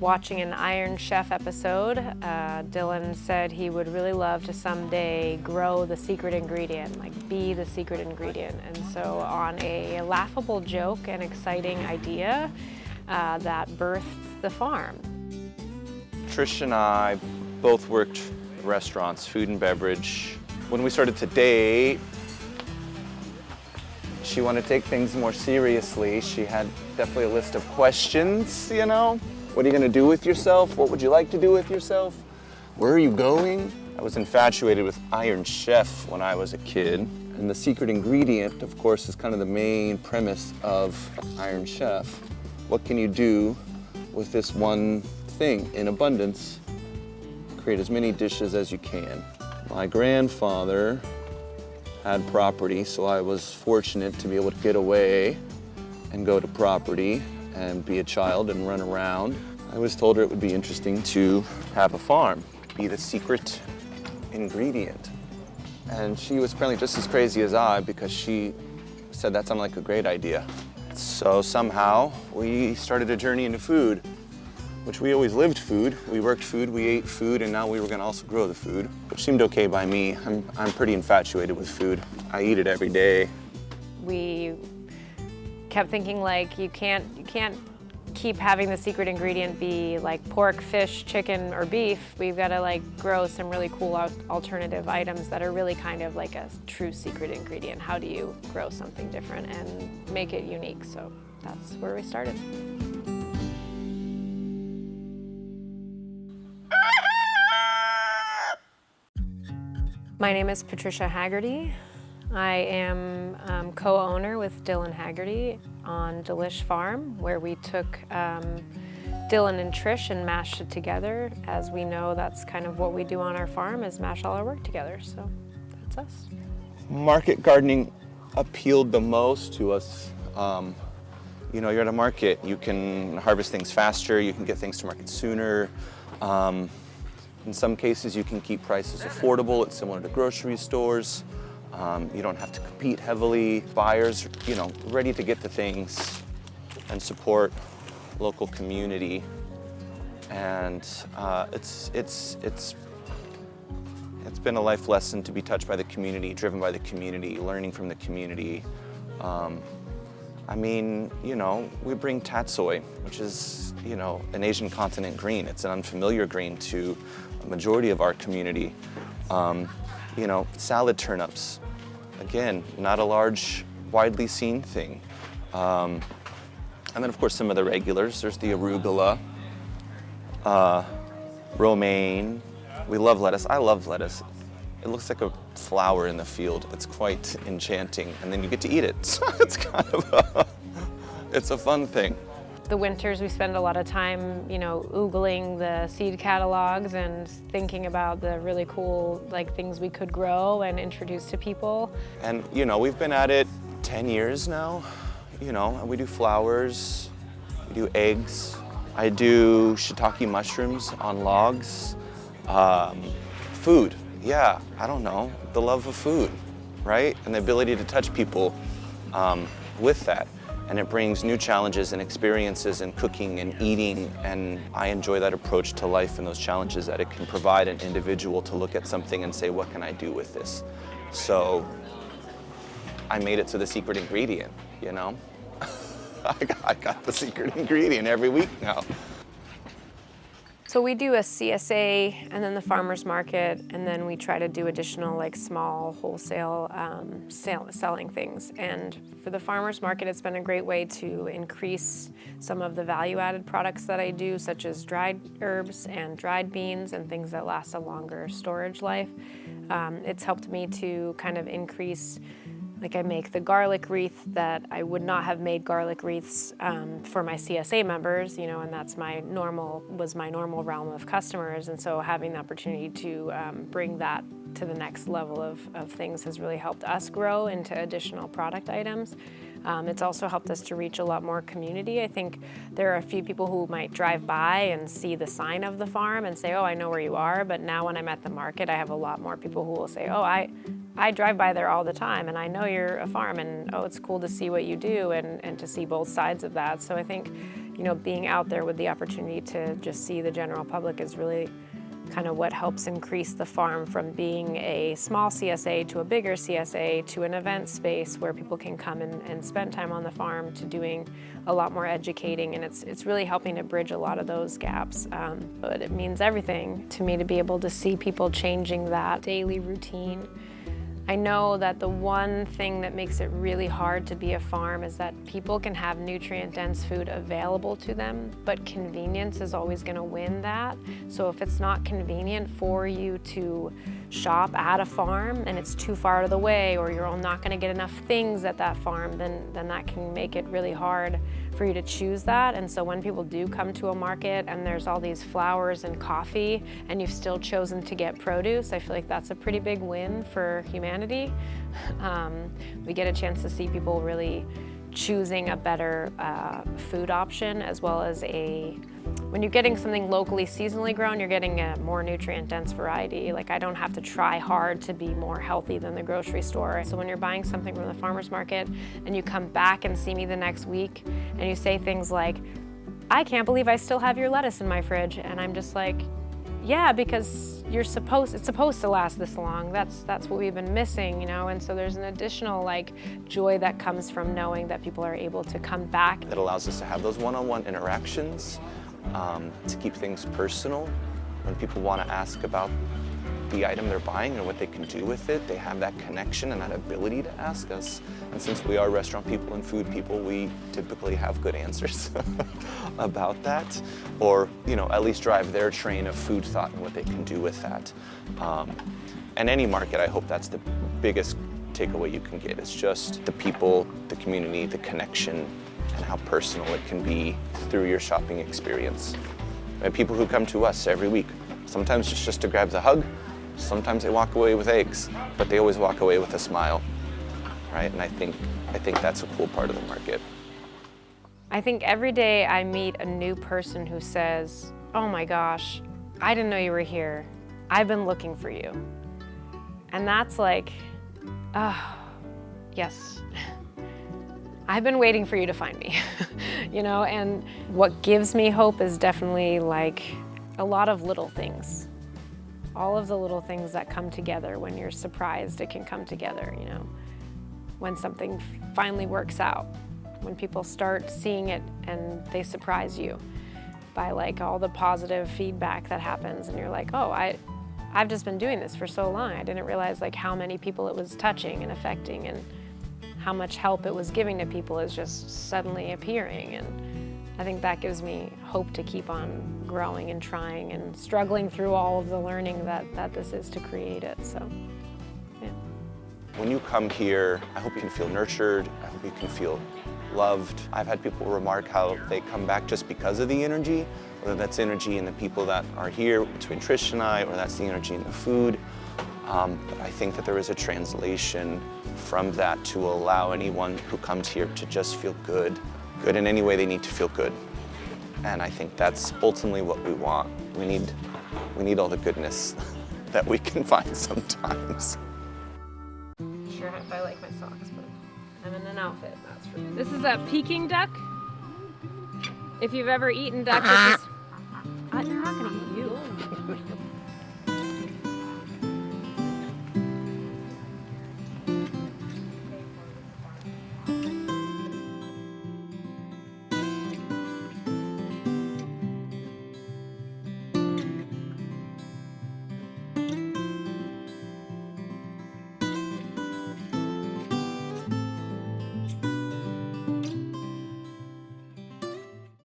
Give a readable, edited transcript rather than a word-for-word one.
Watching an Iron Chef episode, Dylan said he would really love to someday grow the secret ingredient, like be the secret ingredient. And so on a laughable joke and exciting idea, that birthed the farm. Trish and I both worked restaurants, food and beverage. When we started to date, she wanted to take things more seriously. She had definitely a list of questions, you know? What are you gonna do with yourself? What would you like to do with yourself? Where are you going? I was infatuated with Iron Chef when I was a kid. And the secret ingredient, of course, is kind of the main premise of Iron Chef. What can you do with this one thing in abundance? Create as many dishes as you can. My grandfather had property, so I was fortunate to be able to get away and go to property and be a child and run around. I always told her it would be interesting to have a farm, be the secret ingredient. And she was apparently just as crazy as I, because she said that sounded like a great idea. So somehow we started a journey into food, which we always lived food. We worked food, we ate food, and now we were gonna also grow the food, which seemed okay by me. I'm pretty infatuated with food. I eat it every day. We kept thinking, like, you can't keep having the secret ingredient be like pork, fish, chicken, or beef. We've got to like grow some really cool alternative items that are really kind of like a true secret ingredient. How do you grow something different and make it unique? So that's where we started. My name is Patricia Haggerty. I am co-owner with Dylan Haggerty on Dilish Farm, where we took Dylan and Trish and mashed it together. As we know, that's kind of what we do on our farm, is mash all our work together. So that's us. Market gardening appealed the most to us. You know, you're at a market, you can harvest things faster, you can get things to market sooner. In some cases, you can keep prices affordable. It's similar to grocery stores. You don't have to compete heavily. Buyers, you know, ready to get the things and support local community. And it's been a life lesson to be touched by the community, driven by the community, learning from the community. I mean, you know, we bring tatsoi, which is, you know, an Asian continent green. It's an unfamiliar green to a majority of our community. You know, salad turnips, again, not a large, widely seen thing. And then, of course, some of the regulars. There's the arugula, romaine. We love lettuce. I love lettuce. It looks like a flower in the field. It's quite enchanting, and then you get to eat it. So it's kind of it's a fun thing. The winters, we spend a lot of time, you know, oogling the seed catalogs and thinking about the really cool, like, things we could grow and introduce to people. And, you know, we've been at it 10 years now. You know, we do flowers, we do eggs. I do shiitake mushrooms on logs. Food, yeah, I don't know, the love of food, right? And the ability to touch people with that. And it brings new challenges and experiences in cooking and eating, and I enjoy that approach to life and those challenges that it can provide an individual to look at something and say, what can I do with this? So I made it to the secret ingredient, you know? I got the secret ingredient every week now. So we do a CSA and then the farmer's market, and then we try to do additional, like, small wholesale selling things. And for the farmer's market, it's been a great way to increase some of the value-added products that I do, such as dried herbs and dried beans and things that last a longer storage life. It's helped me to kind of increase. Like, I make the garlic wreath that I would not have made garlic wreaths for my CSA members, you know, and that's was my normal realm of customers. And so having the opportunity to bring that to the next level of things has really helped us grow into additional product items. It's also helped us to reach a lot more community. I think there are a few people who might drive by and see the sign of the farm and say, oh, I know where you are. But now when I'm at the market, I have a lot more people who will say, oh, I drive by there all the time, and I know you're a farm, and oh, it's cool to see what you do and to see both sides of that. So I think, you know, being out there with the opportunity to just see the general public is really kind of what helps increase the farm from being a small CSA to a bigger CSA to an event space where people can come and spend time on the farm to doing a lot more educating, and it's really helping to bridge a lot of those gaps. But it means everything to me to be able to see people changing that daily routine. I know that the one thing that makes it really hard to be a farm is that people can have nutrient-dense food available to them, but convenience is always going to win that. So if it's not convenient for you to shop at a farm and it's too far out of the way, or you're not going to get enough things at that farm, then that can make it really hard for you to choose that. And so when people do come to a market and there's all these flowers and coffee and you've still chosen to get produce, I feel like that's a pretty big win for humanity. We get a chance to see people really choosing a better food option, as well as when you're getting something locally seasonally grown, you're getting a more nutrient-dense variety. Like, I don't have to try hard to be more healthy than the grocery store. So when you're buying something from the farmer's market and you come back and see me the next week and you say things like, "I can't believe I still have your lettuce in my fridge," and I'm just like, yeah, because it's supposed to last this long. That's what we've been missing, you know. And so there's an additional joy that comes from knowing that people are able to come back. It allows us to have those one-on-one interactions, to keep things personal. When people want to ask about the item they're buying and what they can do with it, they have that connection and that ability to ask us. And since we are restaurant people and food people, we typically have good answers about that, or at least drive their train of food thought and what they can do with that. And any market, I hope that's the biggest takeaway you can get. It's just the people, the community, the connection, and how personal it can be through your shopping experience. And people who come to us every week, sometimes it's just to grab the hug, sometimes they walk away with eggs, but they always walk away with a smile, right? And I think that's a cool part of the market. I think every day I meet a new person who says, "Oh my gosh, I didn't know you were here. I've been looking for you." And that's like, oh, yes. I've been waiting for you to find me, and what gives me hope is definitely a lot of little things. All of the little things that come together when you're surprised it can come together, when something finally works out, when people start seeing it and they surprise you by all the positive feedback that happens, and you're like, oh, I've just been doing this for so long. I didn't realize how many people it was touching and affecting, and how much help it was giving to people is just suddenly appearing. And I think that gives me hope to keep on growing and trying and struggling through all of the learning that this is to create it. So, yeah. When you come here, I hope you can feel nurtured. I hope you can feel loved. I've had people remark how they come back just because of the energy, whether that's energy in the people that are here between Trish and I, or that's the energy in the food. But I think that there is a translation from that to allow anyone who comes here to just feel good in any way they need to feel good. And I think that's ultimately what we want. We need all the goodness that we can find sometimes. Sure, I like my socks, but I'm in an outfit, that's for sure. This is a Peking duck. If you've ever eaten duck, this is... I'm not gonna eat you.